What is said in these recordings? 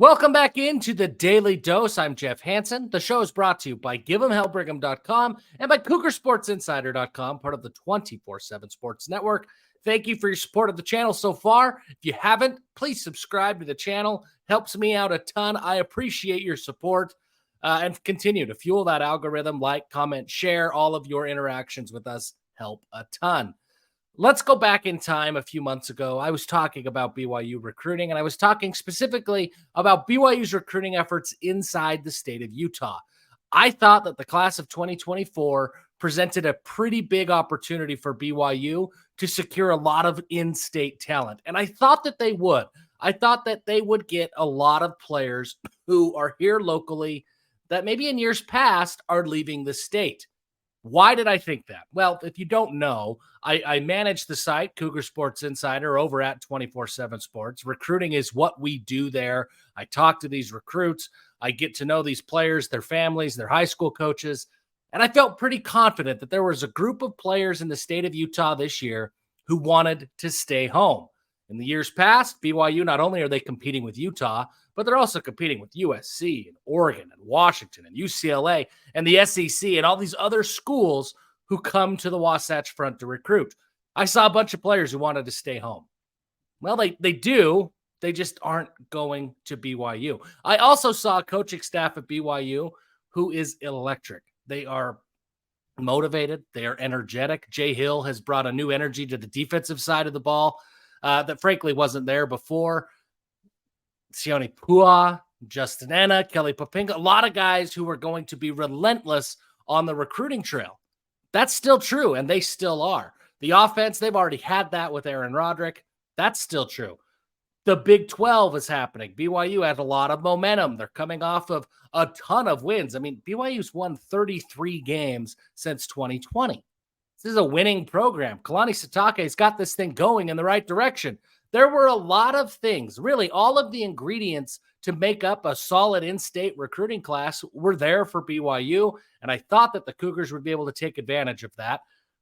Welcome back into the Daily Dose. I'm Jeff Hansen. The show is brought to you by Give'emHellBrigham.com and by CougarSportsInsider.com, part of the 24/7 Sports Network. Thank you for your support of the channel so far. If you haven't, please subscribe to the channel. Helps me out a ton. I appreciate your support and continue to fuel that algorithm. Like, comment, share. All of your interactions with us help a ton. Let's go back in time a few months ago. I was talking about BYU recruiting, and I was talking specifically about BYU's recruiting efforts inside the state of Utah. I thought that the class of 2024 presented a pretty big opportunity for BYU to secure a lot of in-state talent, and I thought that they would. I thought that they would get a lot of players who are here locally that maybe in years past are leaving the state. Why did I think that? Well, if you don't know, I manage the site, Cougar Sports Insider, over at 24/7 Sports. Recruiting is what we do there. I talk to these recruits. I get to know these players, their families, their high school coaches. And I felt pretty confident that there was a group of players in the state of Utah this year who wanted to stay home. In the years past, BYU, not only are they competing with Utah, but they're also competing with USC and Oregon and Washington and UCLA and the SEC and all these other schools who come to the Wasatch Front to recruit. I saw a bunch of players who wanted to stay home. Well, they do. They just aren't going to BYU. I also saw a coaching staff at BYU who is electric. They are motivated. They are energetic. Jay Hill has brought a new energy to the defensive side of the ball that frankly wasn't there before. Sione Pua, Justin Enna, Kelly Papinga, a lot of guys who are going to be relentless on the recruiting trail. That's still true, and they still are. The offense, they've already had that with Aaron Roderick. That's still true. The Big 12 is happening. BYU has a lot of momentum. They're coming off of a ton of wins. I mean, BYU's won 33 games since 2020. This is a winning program. Kalani Sitake's got this thing going in the right direction. There were a lot of things, really all of the ingredients to make up a solid in-state recruiting class were there for BYU, and I thought that the Cougars would be able to take advantage of that.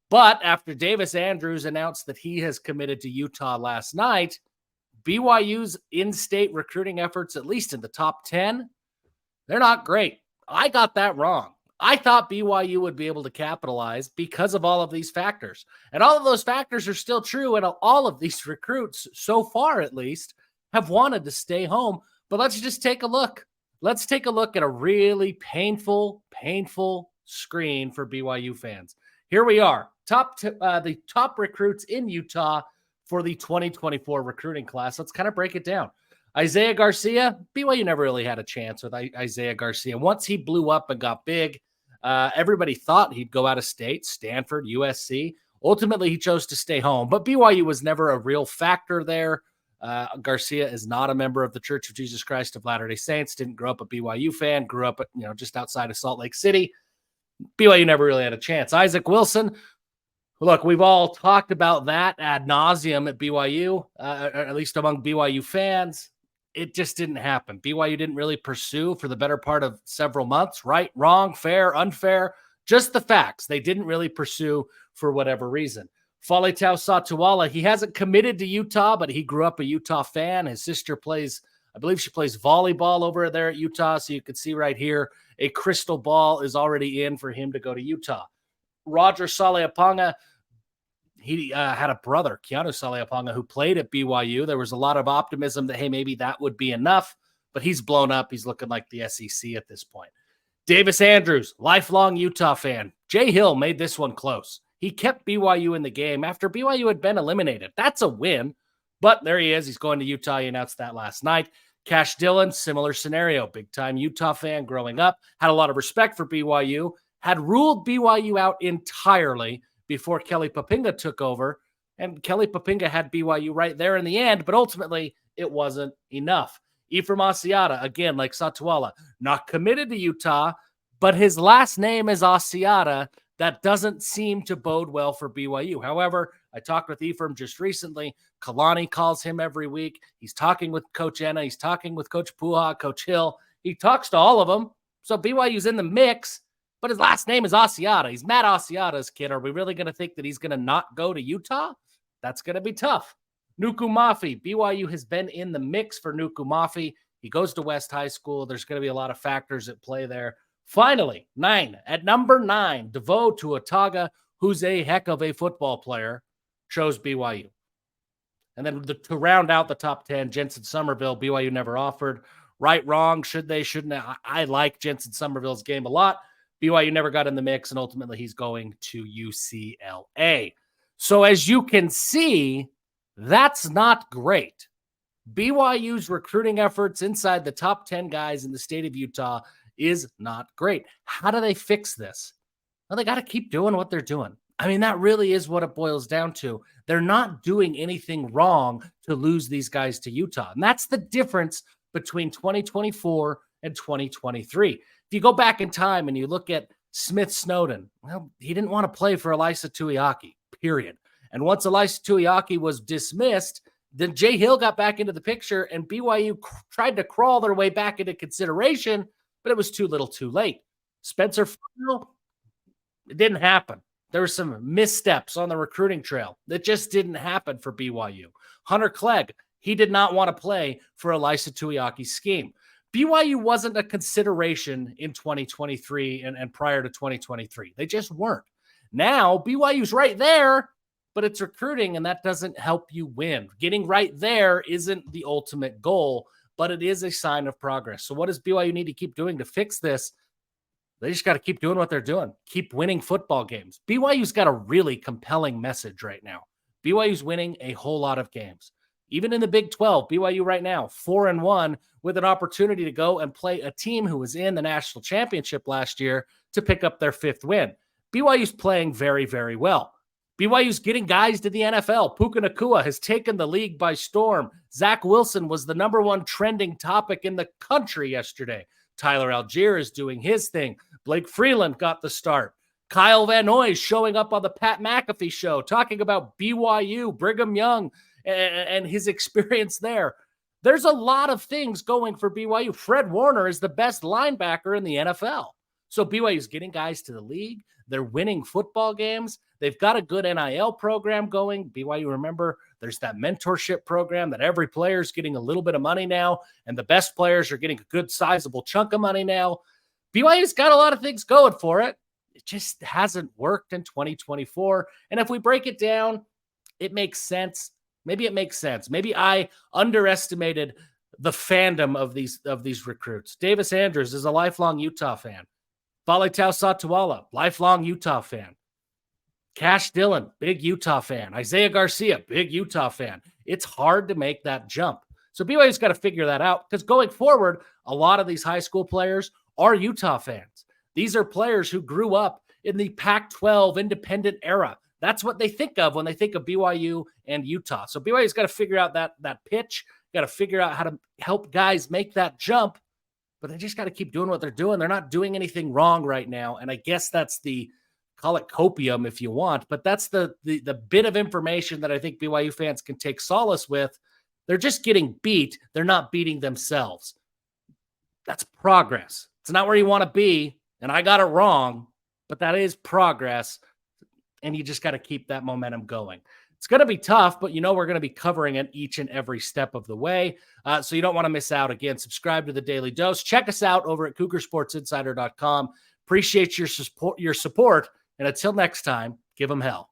But after Davis Andrews announced that he has committed to Utah last night, BYU's in-state recruiting efforts, at least in the top 10, they're not great. I got that wrong. I thought BYU would be able to capitalize because of all of these factors. And all of those factors are still true. And all of these recruits, so far at least, have wanted to stay home. But let's just take a look. Let's take a look at a really painful screen for BYU fans. Here we are. The top recruits in Utah for the 2024 recruiting class. Let's kind of break it down. Isaiah Garcia, BYU never really had a chance with Isaiah Garcia. Once he blew up and got big, everybody thought he'd go out of state, Stanford, USC. Ultimately, he chose to stay home, but BYU was never a real factor there. Garcia is not a member of the Church of Jesus Christ of Latter-day Saints, didn't grow up a BYU fan, grew up just outside of Salt Lake City. BYU never really had a chance. Isaac Wilson, look, we've all talked about that ad nauseum at BYU, or at least among BYU fans. It just didn't happen. BYU didn't really pursue for the better part of several months, right, wrong, fair, unfair, just the facts. They didn't really pursue for whatever reason. Faletau Satuala, he hasn't committed to Utah, but he grew up a Utah fan. His sister plays, I believe she plays volleyball over there at Utah. So you can see right here, a crystal ball is already in for him to go to Utah. Roger Saleaponga, he had a brother, Keanu Saleaponga, who played at BYU. There was a lot of optimism that, hey, maybe that would be enough, but he's blown up. He's looking like the SEC at this point. Davis Andrews, lifelong Utah fan. Jay Hill made this one close. He kept BYU in the game after BYU had been eliminated. That's a win, but there he is. He's going to Utah. He announced that last night. Cash Dillon, similar scenario. Big-time Utah fan growing up, had a lot of respect for BYU, had ruled BYU out entirely before Kelly Papinga took over, and Kelly Papinga had BYU right there in the end, but ultimately it wasn't enough. Ephraim Asiata, again, like Satuala, not committed to Utah, but his last name is Asiata. That doesn't seem to bode well for BYU. However, I talked with Ephraim just recently. Kalani calls him every week. He's talking with Coach Enna. He's talking with Coach Puha, Coach Hill. He talks to all of them. So BYU's in the mix. But his last name is Asiata. He's Matt Asiata's kid. Are we really going to think that he's going to not go to Utah? That's going to be tough. Nuku Mafi. BYU has been in the mix for Nuku Mafi. He goes to West High School. There's going to be a lot of factors at play there. Finally, at number 9, Devoe Tuataga, who's a heck of a football player, chose BYU. And then to round out the top 10, Jensen Somerville, BYU never offered. Right, wrong, should they, shouldn't they? I like Jensen Somerville's game a lot. BYU never got in the mix, and ultimately he's going to UCLA. So as you can see, that's not great. BYU's recruiting efforts inside the top 10 guys in the state of Utah is not great. How do they fix this? Well, they got to keep doing what they're doing. I mean, that really is what it boils down to. They're not doing anything wrong to lose these guys to Utah. And that's the difference between 2024 and 2023. If you go back in time and you look at Smith Snowden, well, he didn't want to play for Elisa Tuiaki, period. And once Elisa Tuiaki was dismissed, then Jay Hill got back into the picture, and BYU tried to crawl their way back into consideration, but it was too little too late. Spencer Farrell, it didn't happen. There were some missteps on the recruiting trail that just didn't happen for BYU. Hunter Clegg, he did not want to play for Elisa Tuiaki's scheme. BYU wasn't a consideration in 2023 and prior to 2023. They just weren't. Now, BYU's right there, but it's recruiting, and that doesn't help you win. Getting right there isn't the ultimate goal, but it is a sign of progress. So what does BYU need to keep doing to fix this? They just got to keep doing what they're doing. Keep winning football games. BYU's got a really compelling message right now. BYU's winning a whole lot of games. Even in the Big 12, BYU right now, 4-1, with an opportunity to go and play a team who was in the national championship last year to pick up their 5th win. BYU's playing very, very well. BYU's getting guys to the NFL. Puka Nacua has taken the league by storm. Zach Wilson was the number 1 trending topic in the country yesterday. Tyler Algier is doing his thing. Blake Freeland got the start. Kyle Van Noy showing up on the Pat McAfee show, talking about BYU, Brigham Young, and his experience there. There's a lot of things going for BYU. Fred Warner is the best linebacker in the NFL. So BYU is getting guys to the league. They're winning football games. They've got a good NIL program going. BYU, remember, there's that mentorship program that every player is getting a little bit of money now, and the best players are getting a good sizable chunk of money now. BYU's got a lot of things going for it. It just hasn't worked in 2024. And if we break it down, it makes sense. Maybe it makes sense. Maybe I underestimated the fandom of these recruits. Davis Andrews is a lifelong Utah fan. Faletau Satuala, lifelong Utah fan. Cash Dillon, big Utah fan. Isaiah Garcia, big Utah fan. It's hard to make that jump. So BYU's got to figure that out, because going forward, a lot of these high school players are Utah fans. These are players who grew up in the Pac-12 independent era. That's what they think of when they think of BYU and Utah. So BYU's got to figure out that pitch, got to figure out how to help guys make that jump, but they just got to keep doing what they're doing. They're not doing anything wrong right now. And I guess that's call it copium if you want, but that's the bit of information that I think BYU fans can take solace with. They're just getting beat. They're not beating themselves. That's progress. It's not where you want to be, and I got it wrong, but that is progress, and you just got to keep that momentum going. It's going to be tough, but we're going to be covering it each and every step of the way, so you don't want to miss out. Again, subscribe to the Daily Dose. Check us out over at CougarSportsInsider.com. Appreciate your support, and until next time, give them hell.